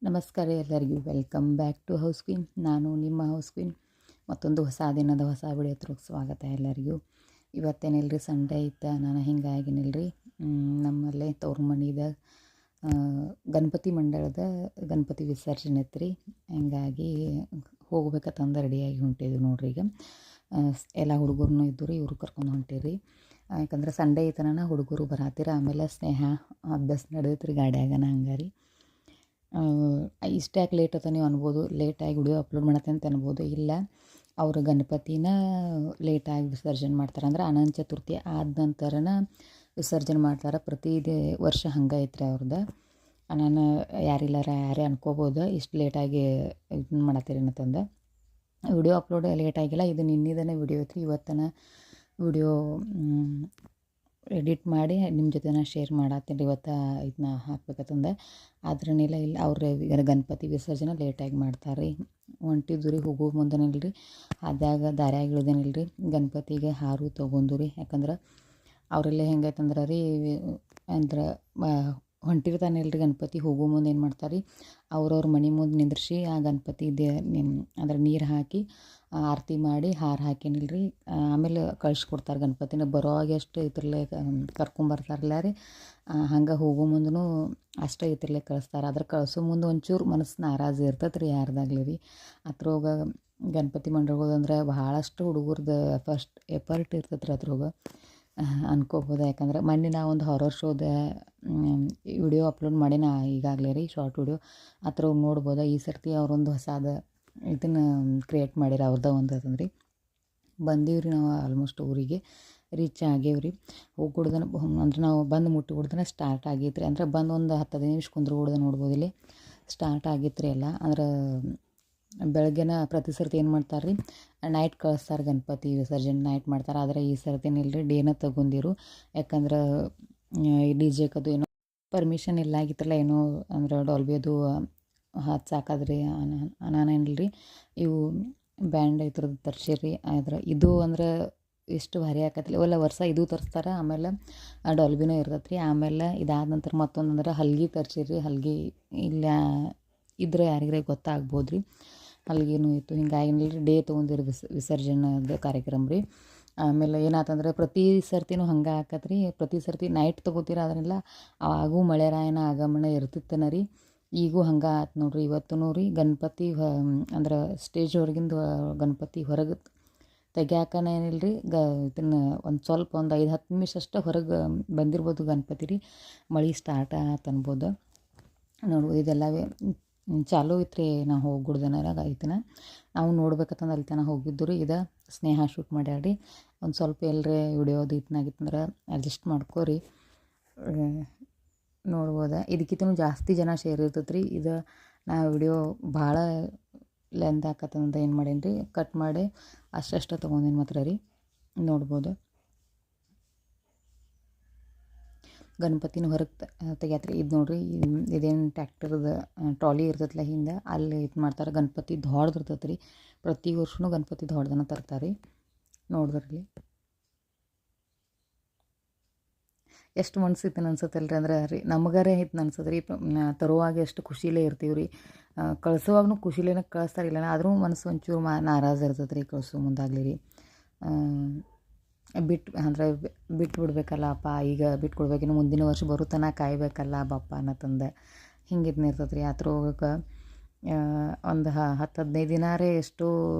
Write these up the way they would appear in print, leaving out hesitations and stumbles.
ನಮಸ್ಕಾರ ಎಲ್ಲರಿಗೂ. Welcome back to house queen. ನಾನು ನಿಮ್ಮ ಹೌಸ್ ಕ್ವೀನ್. ಮತ್ತೊಂದು ಹೊಸ ದಿನದ ಹೊಸ ವಿಡಿಯೋ ಹತ್ರಕ್ಕೆ ಸ್ವಾಗತ ಎಲ್ಲರಿಗೂ. ಇವತ್ತೇನಿಲ್ರಿ, ಸಂಡೇ ಇತ್ತು. ನಾನು ಹಿಂಗಾಗಿನಿಲ್ರಿ, ನಮ್ಮಲ್ಲೇ ತವ್ರ ಮನೆದಾಗ ಗಣಪತಿ ಮಂಡಳದ ಗಣಪತಿ ವಿಸರ್ಜನೆ ಇತ್ತು. ಹಿಂಗಾಗಿ ಹೋಗ್ಬೇಕಂತಂದು ರೆಡಿಯಾಗಿ ಹೊಂಟಿದ್ವಿ ನೋಡ್ರಿ. ಈಗ ಎಲ್ಲ ಹುಡುಗರು ಇದ್ದು ರೀ, ಇವರು ಕರ್ಕೊಂಡು ಹೊಂಟಿರಿ. ಯಾಕಂದ್ರೆ ಸಂಡೇ ಐತನ ಹುಡುಗರು ಬರತ್ತೀರ. ಆಮೇಲೆ ಸ್ನೇಹ ಅಭ್ಯಾಸ ನಡೆದೈತ್ರಿ ಗಾಡಿಯಾಗನ. ಹಂಗಾರಿ ಇಷ್ಟ್ಯಾಕೆ ಲೇಟ್ ಆತ ನೀವು ಅನ್ಬೋದು, ಲೇಟಾಗಿ ವಿಡಿಯೋ ಅಪ್ಲೋಡ್ ಮಾಡತ್ತೆ ಅಂತ ಅನ್ಬೋದು. ಇಲ್ಲ, ಅವರು ಗಣಪತಿನ ಲೇಟಾಗಿ ವಿಸರ್ಜನೆ ಮಾಡ್ತಾರೆ. ಅಂದ್ರೆ ಅನಂತ ಚತುರ್ಥಿ ಆದ ನಂತರನ ವಿಸರ್ಜನೆ ಮಾಡ್ತಾರೆ. ಪ್ರತಿ ವರ್ಷ ಹಂಗೆ ಐತ್ರಿ ಅವ್ರದ್ದು. ನಾನು ಯಾರೇ ಅನ್ಕೋಬೋದು ಇಷ್ಟು ಲೇಟಾಗಿ ಇದನ್ನ ಮಾಡತ್ತೀರಿ ಅಂತಂದು. ವಿಡಿಯೋ ಅಪ್ಲೋಡ್ ಲೇಟಾಗಿಲ್ಲ, ಇದು ನಿನ್ನಿದನೇ ವಿಡಿಯೋ ಐತ್ರಿ. ಇವತ್ತನ ವಿಡಿಯೋ ಎಡಿಟ್ ಮಾಡಿ ನಿಮ್ಮ ಜೊತೆ ಶೇರ್ ಮಾಡತ್ತೀನಿ. ಇವತ್ತು ಇದನ್ನ ಹಾಕ್ಬೇಕಂತಂದು. ಆದ್ರನಿಲ್ಲ, ಇಲ್ಲ ಅವ್ರ ಗಣಪತಿ ವಿಸರ್ಜನೆ ಲೇಟಾಗಿ ಮಾಡ್ತಾರೆ ರೀ. ಹೊಂಟಿದ್ದು ರೀ, ಹೋಗೋ ಮುಂದೆನಿಲ್ರಿ ಅದಾಗ ದಾರ್ಯಾಗ ಇಳ್ದೇನಿಲ್ರಿ, ಗಣಪತಿಗೆ ಹಾರು ತೊಗೊಂಡು ರೀ. ಯಾಕಂದ್ರೆ ಅವರೆಲ್ಲ ಹೆಂಗೈತಂದ್ರೆ ರೀ, ಅಂದ್ರೆ ಹೊಂಟಿರ್ತಾನೆ ಇಲ್ರಿ ಗಣಪತಿ ಹೋಗೋ ಮುಂದೆ ಏನು ಮಾಡ್ತಾರೆ ರೀ, ಅವ್ರವ್ರ ಮನೆ ಮುಂದೆ ನಿಂದ್ರಿಸಿ ಆ ಗಣಪತಿ ಅಂದ್ರೆ ನೀರು ಹಾಕಿ ಆರತಿ ಮಾಡಿ ಹಾರ ಹಾಕೇನಿಲ್ರಿ. ಆಮೇಲೆ ಕಳಿಸ್ಕೊಡ್ತಾರೆ ಗಣಪತಿನ. ಬರೋವಾಗ ಎಷ್ಟು ಇದ್ರಲ್ಲೇ ಕರ್ಕೊಂಬರ್ತಾರಲ್ಲ ರೀ, ಹಂಗೆ ಹೋಗೋ ಮುಂದೂ ಅಷ್ಟೇ ಇದ್ರಲ್ಲೇ ಕಳಿಸ್ತಾರೆ. ಅದ್ರ ಕಳಿಸೋ ಮುಂದೆ ಒಂಚೂರು ಮನಸ್ಸು ನಾರಾಜು ಇರ್ತೈತೆ ರೀ ಯಾರ್ದಾಗ್ಲಿ ರೀ. ಅದ್ರೊಳಗೆ ಗಣಪತಿ ಮಂಡಳಗಳಂದ್ರೆ ಭಾಳಷ್ಟು ಹುಡುಗರ್ದು ಎಫರ್ಟ್ ಇರ್ತೈತೆ ರೀ ಅದ್ರೊಳಗೆ ಅನ್ಕೋಬೋದು. ಯಾಕಂದ್ರೆ ಮೊನ್ನೆ ನಾ ಒಂದು ಹಾರರ್ ಶೋದ ವಿಡಿಯೋ ಅಪ್ಲೋಡ್ ಮಾಡಿ ಈಗಾಗಲೇ ರೀ, ಶಾರ್ಟ್ ವಿಡಿಯೋ ಅದ್ರ ನೋಡ್ಬೋದು. ಈ ಸರ್ತಿ ಅವರೊಂದು ಹೊಸದ ಇದನ್ನು ಕ್ರಿಯೇಟ್ ಮಾಡಿರ ಅವ್ರದ್ದು ಒಂದು ಅದಂದ್ರಿ. ಬಂದೀವ್ರಿ ನಾವು ಆಲ್ಮೋಸ್ಟ್ ಊರಿಗೆ ರೀಚ್ ಆಗೇವ್ರಿ. ಹೋಗಿ ಅಂದ್ರೆ ನಾವು ಬಂದು ಮುಟ್ಟಿ ಕುಡ್ದನ ಸ್ಟಾರ್ಟ್ ಆಗೈತ್ರಿ. ಅಂದ್ರೆ ಬಂದು ಒಂದು 10-15 ನಿಮಿಷ ಕುಂದ್ರು ಕುಡ್ದು ನೋಡ್ಬೋದು. ಇಲ್ಲಿ ಸ್ಟಾರ್ಟ್ ಆಗೈತ್ರಿ ಎಲ್ಲ. ಅಂದ್ರೆ ಬೆಳಗ್ಗೆನ ಪ್ರತಿ ಸರ್ತಿ ಏನು ಮಾಡ್ತಾರೆ ರೀ, ನೈಟ್ ಕಳಿಸ್ತಾರೆ ಗಣಪತಿ ವಿಸರ್ಜನೆ, ನೈಟ್ ಮಾಡ್ತಾರೆ. ಆದರೆ ಈ ಸರ್ತಿನಿಲ್ರಿ, ಡೇನ ತಗೊಂಡಿರು. ಯಾಕಂದ್ರೆ ಈ ಡಿ ಜೆಗದು ಏನೋ ಪರ್ಮಿಷನ್ ಇಲ್ಲ ಆಗಿತ್ತಲ್ಲ, ಏನೋ ಅಂದ್ರೆ ಡಾಲ್ಬಿ ಅದು ಹಚ್ಚಾಕದ್ರಿ ನಾನೇನಿಲ್ರಿ. ಇವು ಬ್ಯಾಂಡ್ ಇದ್ರದ್ದು ತರ್ಸಿರಿ. ಆದ್ರೆ ಇದು ಅಂದ್ರೆ ಎಷ್ಟು ಭಾರಿ ಆಕತಿಲ್ಲ ಇವೆಲ್ಲ ವರ್ಷ ಇದು ತರಿಸ್ತಾರೆ. ಆಮೇಲೆ ಡಾಲ್ಬಿನೂ ಇರ್ತೈತೆ ರೀ. ಆಮೇಲೆ ಇದಾದ ನಂತರ ಮತ್ತೊಂದು ಅಂದ್ರೆ ಹಲ್ಗಿ ತರ್ಸಿರಿ. ಹಲ್ಗಿ ಇಲ್ಲ ಇದ್ರೆ ಯಾರಿಗಾರ ಗೊತ್ತಾಗ್ಬೋದು ರೀ, ಹಲ್ಗಿನೂ ಇತ್ತು. ಹಿಂಗಾಗಿನಿಲ್ರಿ, ಡೇ ತೊಗೊಂಡಿರಿ ವಿಸರ್ಜನೆದ ಕಾರ್ಯಕ್ರಮ ರೀ. ಆಮೇಲೆ ಏನಾತಂದ್ರೆ ಪ್ರತಿ ಸರ್ತಿನೂ ಹಂಗೆ ಆಕತ್ರಿ. ಪ್ರತಿ ಸರ್ತಿ ನೈಟ್ ತೊಗೋತೀರ. ಅದನ್ನೆಲ್ಲ ಆಗೂ ಮಳೆರಾಯನ ಆಗಮನ ಇರ್ತಿತ್ತನ ರೀ. ಈಗೂ ಹಂಗೆ ಆತು ನೋಡ್ರಿ. ಇವತ್ತೂ ರೀ ಗಣಪತಿ ಅಂದ್ರೆ ಸ್ಟೇಜ್ ಹೊರಗಿಂದ ಗಣಪತಿ ಹೊರಗೆ ತೆಗ್ಯಾಕನೇ ಏನಿಲ್ರಿ, ಇದನ್ನು ಒಂದು ಸ್ವಲ್ಪ ಒಂದು 5-10 ನಿಮಿಷ ಅಷ್ಟೇ ಹೊರಗೆ ಬಂದಿರ್ಬೋದು ಗಣಪತಿ ರೀ. ಮಳೆ ಸ್ಟಾರ್ಟ್ ಆತು ಅನ್ಬೋದು. ನೋಡ್ಬೋದು ಇದೆಲ್ಲವೇ ಚಾಲೂ ಇತ್ತು ರೀ. ನಾವು ಹೋಗ್ಬಿಡ್ದನಾರಾಗ ಐತನ ನಾವು ನೋಡ್ಬೇಕಂತಂದು ಅಲ್ಲಿ ತನಕ ಹೋಗಿದ್ದು ರೀ. ಇದು ಸ್ನೇಹ ಶೂಟ್ ಮಾಡ್ಯಾಡ್ರಿ. ಒಂದು ಸ್ವಲ್ಪ ಎಲ್ಲರೇ ವಿಡಿಯೋದು ಇತ್ತನಾಗಿತ್ತಂದ್ರೆ ಅಡ್ಜಸ್ಟ್ ಮಾಡ್ಕೋರಿ. ನೋಡ್ಬೋದು. ಇದಕ್ಕಿಂತ ಜಾಸ್ತಿ ಜನ ಶೇರ್ ಇರ್ತೈತೆ ರೀ. ಇದು ನಾ ವಿಡಿಯೋ ಭಾಳ ಲೆಂತ್ ಆಕತ್ತಂತ ಏನು ಮಾಡೇನಿ ರೀ, ಕಟ್ ಮಾಡಿ ಅಷ್ಟಷ್ಟು ತೊಗೊಂಡೇನು ಮಾತ್ರ ರೀ. ನೋಡ್ಬೋದು ಗಣಪತಿನ ಹೊರಗೆ ತೆಗ್ಯಾತ್ರಿ. ಇದು ನೋಡ್ರಿ, ಇದೇನು ಟ್ಯಾಕ್ಟರ್ದು ಟ್ರಾಲಿ ಇರ್ತೈತಲ್ಲ ಹಿಂದೆ, ಅಲ್ಲಿ ಇದು ಮಾಡ್ತಾರೆ. ಗಣಪತಿ ದೊಡ್ಡದು ಇರ್ತೈತೆ ರೀ. ಪ್ರತಿ ವರ್ಷವೂ ಗಣಪತಿ ದೊಡ್ಡದನ್ನ ತರ್ತಾರೆ ರೀ. ನೋಡಿದ್ರಲ್ಲಿ ಎಷ್ಟು ಮನ್ಸಿತ್ತು ಅನ್ಸುತ್ತಲ್ರಿ. ಅಂದ್ರೆ ರೀ ನಮಗಾರೇ ಇತ್ತು ಅನ್ಸುತ್ತೆ ರೀ. ತರುವಾಗ ಎಷ್ಟು ಖುಷಿಲೇ ಇರ್ತೀವಿ ರೀ. ಕಳ್ಸೋವಾಗೂ ಖುಷಿಲೇನೆ ಕಳಿಸ್ತಾರೆ. ಇಲ್ಲ ಆದರೂ ಮನಸ್ಸು ಒಂಚೂರು ನಾರಾಜು ಇರ್ತೈತೆ ರೀ ಕಳಿಸೋ ಮುಂದಾಗಲಿ ರೀ. ಬಿಟ್ಟು ಬಿಡ್ಬೇಕಲ್ಲಪ್ಪ, ಈಗ ಬಿಟ್ಟು ಕೊಡ್ಬೇಕಿನ್ನು ಮುಂದಿನ ವರ್ಷ ಬರೋ ತನಕ ಕಾಯ್ಬೇಕಲ್ಲ ಬಪ್ಪ ಅನ್ನತ್ತಂದು ಹಿಂಗಿದ್ನ ಇರ್ತೈತೆ ರೀ. ಅದ್ರ ಹೋಗಕ್ಕೆ ಒಂದು 10-15 ದಿನಾರೇ ಎಷ್ಟು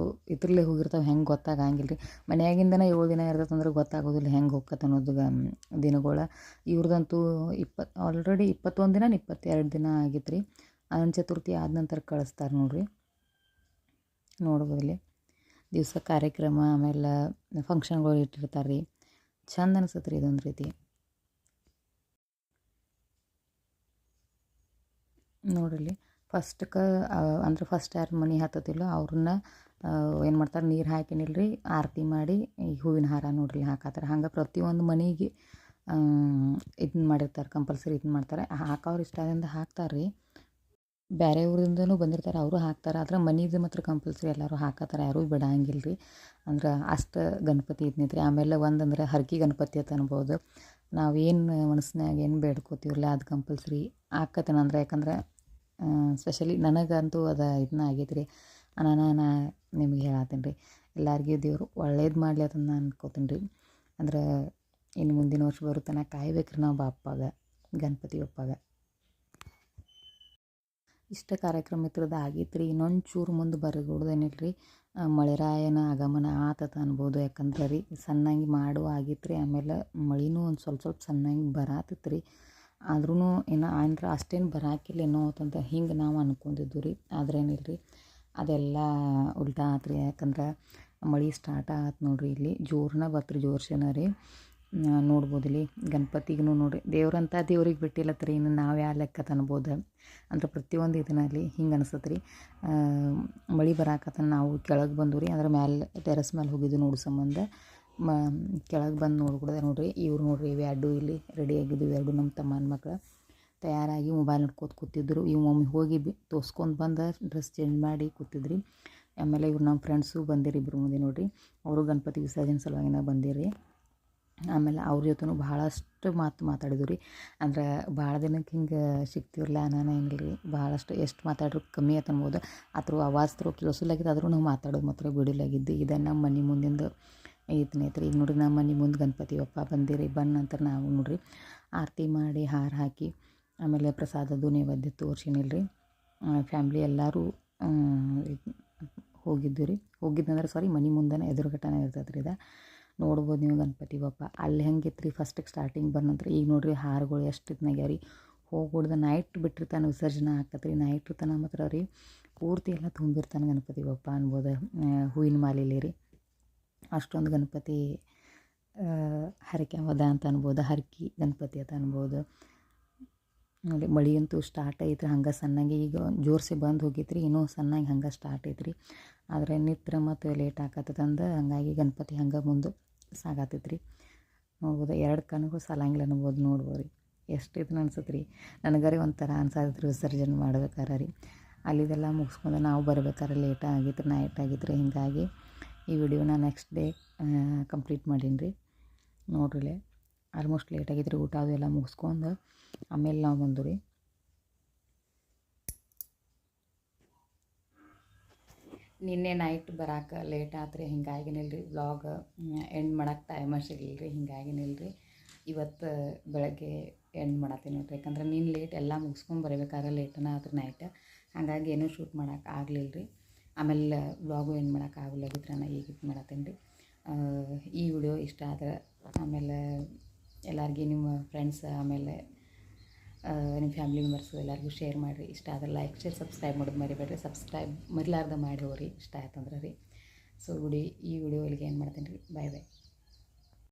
ಇದ್ರಲ್ಲೇ ಹೋಗಿರ್ತಾವೆ. ಹೆಂಗೆ ಗೊತ್ತಾಗಂಗಿಲ್ಲ ರೀ. ಮನೆಯಾಗಿಂದನೇ 7 ದಿನ ಇರ್ತೈತೆ ಅಂದ್ರೆ ಗೊತ್ತಾಗೋದಿಲ್ಲ ಹೆಂಗೆ ಹೋಗ್ಕತ್ತೆ ಅನ್ನೋದು ದಿನಗಳು. ಇವ್ರದಂತೂ ಆಲ್ರೆಡಿ 21 ದಿನ 22 ದಿನ ಆಗಿತ್ತು ರೀ. ಅನಂತ ಚತುರ್ಥಿ ಆದ ನಂತರ ಕಳಿಸ್ತಾರೆ ನೋಡ್ರಿ. ನೋಡ್ಬೋದಲ್ಲಿ ದಿವಸ ಕಾರ್ಯಕ್ರಮ ಆಮೇಲೆ ಫಂಕ್ಷನ್ಗಳು ಇಟ್ಟಿರ್ತಾರೆ ರೀ. ಚಂದ ಅನಿಸುತ್ತೆ ರೀ ಇದೊಂದು ರೀತಿ. ನೋಡ್ರಿ ಫಸ್ಟ್ಗೆ ಅಂದ್ರೆ ಫಸ್ಟ್ ಯಾರು ಮನೆ ಹತ್ತತಿಲ್ಲ ಅವ್ರನ್ನ ಏನು ಮಾಡ್ತಾರೆ, ನೀರು ಹಾಕಿನಿಲ್ರಿ, ಆರತಿ ಮಾಡಿ ಈ ಹೂವಿನ ಹಾರ ನೋಡ್ರಿ ಹಾಕತ್ತಾರೆ. ಹಂಗೆ ಪ್ರತಿಯೊಂದು ಮನೆಗೆ ಇದನ್ನ ಮಾಡಿರ್ತಾರೆ, ಕಂಪಲ್ಸರಿ ಇದನ್ನ ಮಾಡ್ತಾರೆ. ಹಾಕೋರು ಇಷ್ಟದಿಂದ ಹಾಕ್ತಾರೆ ರೀ. ಬೇರೆ ಊರಿಂದನೂ ಬಂದಿರ್ತಾರೆ, ಅವರು ಹಾಕ್ತಾರೆ. ಆದ್ರೆ ಮನೆದು ಮಾತ್ರ ಕಂಪಲ್ಸರಿ ಎಲ್ಲರೂ ಹಾಕತ್ತಾರೆ, ಯಾರೂ ಬಿಡಂಗಿಲ್ಲ ರೀ. ಅಂದ್ರೆ ಅಷ್ಟು ಗಣಪತಿ ಇದ್ನಿತ್ರಿ. ಆಮೇಲೆ ಒಂದಂದ್ರೆ ಹರಕೆ ಗಣಪತಿ ಅಂತ ಅನ್ಬೋದು. ನಾವೇನು ಮನಸ್ಸಿನಾಗ ಏನು ಬೇಡ್ಕೋತೀವಲ್ಲ ಅದು ಕಂಪಲ್ಸರಿ ಆಕತ್ತೇನೆ. ಅಂದ್ರೆ ಯಾಕಂದ್ರೆ ಸ್ಪೆಷಲಿ ನನಗಂತೂ ಅದು ಇದನ್ನ ಆಗೈತೆ ರೀ. ನಾನು ನಿಮ್ಗೆ ಹೇಳತ್ತೀನಿ ರೀ, ಎಲ್ಲರಿಗೂ ದೇವರು ಒಳ್ಳೇದು ಮಾಡಲಿ ಅದನ್ನು ಅನ್ಕೋತೀನಿ ರೀ. ಅಂದ್ರೆ ಇನ್ನು ಮುಂದಿನ ವರ್ಷ ಬರುತ್ತಾನ ಕಾಯ್ಬೇಕು ರೀ ನಾವು ಬಾಪ್ಪಾಗ, ಗಣಪತಿ ಬಪ್ಪಾಗ. ಇಷ್ಟ ಕಾರ್ಯಕ್ರಮ ಇದ್ರದ್ದು ಆಗೈತೆ ರೀ. ಇನ್ನೊಂದು ಚೂರು ಮುಂದೆ ಬರಗೂಡ್ದೇನಿಲ್ಲ ರೀ, ಮಳೆರಾಯನ ಆಗಮನ ಆತತ ಅನ್ಬೋದು. ಯಾಕಂದ್ರೆ ರೀ ಸಣ್ಣಂಗೆ ಮಾಡು ಆಗಿತ್ತು ರೀ. ಆಮೇಲೆ ಮಳೆನೂ ಒಂದು ಸ್ವಲ್ಪ ಸಣ್ಣಂಗೆ ಬರಾತಿತ್ತು ರೀ. ಆದ್ರೂ ಏನೋ ಅಂದ್ರೆ ಅಷ್ಟೇನು ಬರಾಕಿಲ್ಲ ಏನೋ ಅಂತಂತ ಹಿಂಗೆ ನಾವು ಅನ್ಕೊಂಡಿದ್ದು ರೀ. ಆದ್ರೇನಿಲ್ಲ ರೀ, ಅದೆಲ್ಲ ಉಲ್ಟಾ ಆತು ರೀ. ಯಾಕಂದ್ರೆ ಮಳೆ ಸ್ಟಾರ್ಟ್ ಆಯ್ತು ನೋಡ್ರಿ, ಇಲ್ಲಿ ಜೋರನ ಬತ್ತು ರೀ, ಜೋರ್ಸೇನ ರೀ. ನೋಡ್ಬೋದು ಇಲ್ಲಿ ಗಣಪತಿಗೂ ನೋಡಿರಿ, ದೇವ್ರಂತ ದೇವ್ರಿಗೆ ಬಿಟ್ಟಿಲ್ಲತ್ತ ರೀ, ಇನ್ನು ನಾವು ಯಾವ ಲೆಕ್ಕ ಅನ್ಬೋದು. ಅಂದ್ರೆ ಪ್ರತಿಯೊಂದು ಇದರಲ್ಲಿ ಹಿಂಗೆ ಅನಿಸ್ತದೆ ರೀ. ಮಳೆ ಬರಾಕತ್ತ ನಾವು ಕೆಳಗೆ ಬಂದು ರೀ, ಅದ್ರ ಮ್ಯಾಲೆ ಟೆರಸ್ ಮೇಲೆ ಹೋಗಿದ್ದು ನೋಡೋ ಸಂಬಂಧ ಕೆಳಗೆ ಬಂದು ನೋಡ್ಬಿಡ್ದೆ ನೋಡಿರಿ. ಇವ್ರು ನೋಡಿರಿ ಇವು ಎರಡು ಇಲ್ಲಿ ರೆಡಿ ಆಗಿದ್ದು, ಎರಡು ನಮ್ಮ ತಮ್ಮನ ಮಕ್ಳು ತಯಾರಾಗಿ ಮೊಬೈಲ್ ನೋಡ್ಕೋತ ಕೂತಿದ್ರು. ಇವು ಮಮ್ಮಿ ಹೋಗಿ ತೋರ್ಸ್ಕೊಂಡು ಬಂದು ಡ್ರೆಸ್ ಚೇಂಜ್ ಮಾಡಿ ಕೂತಿದ್ರಿ. ಆಮೇಲೆ ಇವ್ರು ನಮ್ಮ ಫ್ರೆಂಡ್ಸು ಬಂದಿರಿ, ಇಬ್ಬರು ಮುಂದೆ ನೋಡಿರಿ, ಅವರು ಗಣಪತಿ ವಿಸರ್ಜನೆ ಸಲುವಾಗಿನ ಬಂದಿರಿ. ಆಮೇಲೆ ಅವ್ರ ಜೊತೆನೂ ಭಾಳಷ್ಟು ಮಾತಾಡಿದ್ವಿ ರೀ. ಅಂದ್ರೆ ಭಾಳ ದಿನಕ್ಕೆ ಹಿಂಗೆ ಸಿಗ್ತೀವಲ್ಲ ನಾನು ಏನಿಲ್ಲ ರೀ, ಭಾಳಷ್ಟು ಎಷ್ಟು ಮಾತಾಡ್ರು ಕಮ್ಮಿ ಆಯ್ತು ಅನ್ಬೋದು. ಅದ್ರ ಆವಾಜ್ ಕೇಳಿಸಲಾಗಿದ್ದು, ಆದ್ರೂ ನಾವು ಮಾತಾಡೋದು ಮಾತ್ರ ಬಿಡಿಲಾಗಿದ್ದು. ಇದು ನಮ್ಮ ಮನೆ ಮುಂದಿಂದು ಐತೆ ರೀ. ಈಗ ನೋಡಿರಿ ನಮ್ಮ ಮನೆ ಮುಂದೆ ಗಣಪತಿ ಬಪ್ಪ ಬಂದಿರಿ. ಬಂದ ನಂತರ ನಾವು ನೋಡಿರಿ ಆರತಿ ಮಾಡಿ ಹಾರ ಹಾಕಿ ಆಮೇಲೆ ಪ್ರಸಾದದ್ದು ನೈವೇದ್ಯ ತೋರಿಸಿನಿಲ್ಲ ರೀ. ಫ್ಯಾಮ್ಲಿ ಎಲ್ಲರೂ ಹೋಗಿದ್ದು ರೀ. ಹೋಗಿದ್ದಂದ್ರೆ ಸಾರಿ, ಮನೆ ಮುಂದೆ ಎದುರುಗಟ್ಟನೆ ಇರ್ತದೆ ರೀ. ಇದು ನೋಡ್ಬೋದು ನೀವು ಗಣಪತಿ ಬಪ್ಪ. ಅಲ್ಲಿ ಹೆಂಗಿತ್ತು ರೀ ಫಸ್ಟಿಗೆ ಸ್ಟಾರ್ಟಿಂಗ್ ಬಂದ ನಂತರ. ಈಗ ನೋಡಿರಿ ಹಾರಗಳು ಎಷ್ಟು ಇದ್ನಾಗ್ಯಾವ ರೀ. ಹೋಗ್ಬಿಡ್ದು ನೈಟ್ ಬಿಟ್ಟಿರ್ತಾನೆ, ವಿಸರ್ಜನೆ ಆಕತ್ರಿ ನೈಟ್ ತನ ಮಾತ್ರ ರೀ. ಪೂರ್ತಿ ಎಲ್ಲ ತುಂಬಿರ್ತಾನೆ ಗಣಪತಿ ಬಪ್ಪ ಅನ್ಬೋದು. ಹೂವಿನ ಮಾಲೆಲಿ ರೀ ಅಷ್ಟೊಂದು ಗಣಪತಿ ಹರಕೆ ಅವದ ಅಂತ ಅನ್ಬೋದು. ಹರಕೆ ಗಣಪತಿ ಅಂತ ಅನ್ಬೋದು ನೋಡಿ. ಮಳೆ ಅಂತೂ ಸ್ಟಾರ್ಟ್ ಐತ್ರಿ ಹಂಗೆ ಸಣ್ಣಗೆ. ಈಗ ಜೋರ್ಸಿ ಬಂದು ಹೋಗಿತ್ರಿ, ಇನ್ನೂ ಸಣ್ಣಗೆ ಹಂಗೆ ಸ್ಟಾರ್ಟ್ ಐತ್ರಿ. ಆದರೆ ನಿತ್ರ ಮತ್ತು ಲೇಟ್ ಆಕತ್ತಂದು ಹಂಗಾಗಿ ಗಣಪತಿ ಹಂಗೆ ಮುಂದೆ ಸಾಗಾತೈತ್ರಿ. ನೋಡ್ಬೋದು ಎರಡು ಕಣ್ಗಳು ಸಾಲಂಗಿಲ್ಲ ಅನ್ಬೋದು. ನೋಡ್ಬೋದು ರೀ ಎಷ್ಟು ಇದನ್ನ ಅನ್ಸುತ್ತೆ ರೀ. ನನಗರೆ ಒಂಥರ ಅನ್ಸಾತ್ರಿ ವಿಸರ್ಜನೆ ಮಾಡ್ಬೇಕಾರೆ ರೀ. ಅಲ್ಲಿದೆಲ್ಲ ಮುಗಿಸ್ಕೊಂಡು ನಾವು ಬರ್ಬೇಕಾದ್ರೆ ಲೇಟ್ ಆಗಿತ್ತು, ನೈಟ್ ಆಗಿತ್ತು ರೀ. ಹೀಗಾಗಿ ಈ ವಿಡಿಯೋನ ನೆಕ್ಸ್ಟ್ ಡೇ ಕಂಪ್ಲೀಟ್ ಮಾಡೀನಿ ರೀ. ನೋಡ್ರಿ ಆಲ್ಮೋಸ್ಟ್ ಲೇಟ್ ಆಗಿತ್ತು ರೀ. ಊಟ ಅದೆಲ್ಲ ಮುಗಿಸ್ಕೊಂಡು ಆಮೇಲೆ ನಾವು ಬಂದು ರೀ. ನಿನ್ನೆ ನೈಟ್ ಬರೋಕೆ ಲೇಟ್ ಆತ್ರಿ, ಹಿಂಗಾಗಿನಿಲ್ಲ ರೀ. ವ್ಲಾಗ್ ಎಂಡ್ ಮಾಡೋಕೆ ಟೈಮ ಸಿಗಲಿಲ್ಲ ರೀ, ಹಿಂಗಾಗಿನಿಲ್ಲ ರೀ. ಇವತ್ತು ಬೆಳಗ್ಗೆ ಎಂಡ್ ಮಾಡತ್ತೀನಿ ನೋಡ್ರಿ. ಯಾಕಂದ್ರೆ ನೀನು ಲೇಟ್ ಎಲ್ಲ ಮುಗಿಸ್ಕೊಂಡು ಬರಬೇಕಾದ್ರೆ ಲೇಟನ ಆತ್ರಿ ನೈಟ್. ಹಾಗಾಗಿ ಏನೂ ಶೂಟ್ ಮಾಡೋಕೆ ಆಗಲಿಲ್ಲ ರೀ. ಆಮೇಲೆ ವ್ಲಾಗು ಎಂಡ್ ಮಾಡೋಕೆ ಆಗಲಾಗಿತ್ತು, ನಾನು ಈಗ ಇದು ಮಾಡತ್ತೀನಿ ರೀ. ಈ ವಿಡಿಯೋ ಇಷ್ಟ ಆದರೆ ಆಮೇಲೆ ಎಲ್ಲರಿಗೂ ನಿಮ್ಮ ಫ್ರೆಂಡ್ಸ್ ಆಮೇಲೆ ನಿಮ್ಮ ಫ್ಯಾಮಿಲಿ ಮೆಂಬರ್ಸು ಎಲ್ಲರಿಗೂ ಶೇರ್ ಮಾಡಿರಿ. ಇಷ್ಟ ಆದರೆ ಲೈಕ್, ಶೇರ್, ಸಬ್ಸ್ಕ್ರೈಬ್ ಮಾಡೋದು ಮರಿಬೇಡ್ರಿ. ಸಬ್ಸ್ಕ್ರೈಬ್ ಮರಿಲಾರ್ದೆ ಮಾಡಿ ಹೋಗ್ರಿ ಇಷ್ಟ ಆಯ್ತು ಅಂದ್ರೆ ರೀ. ಸೊ ಈ ವಿಡಿಯೋ ಇಲ್ಲಿಗೆ ಏನು ಮಾಡ್ತೀನಿ ರೀ. ಬಾಯ್ ಬಾಯ್.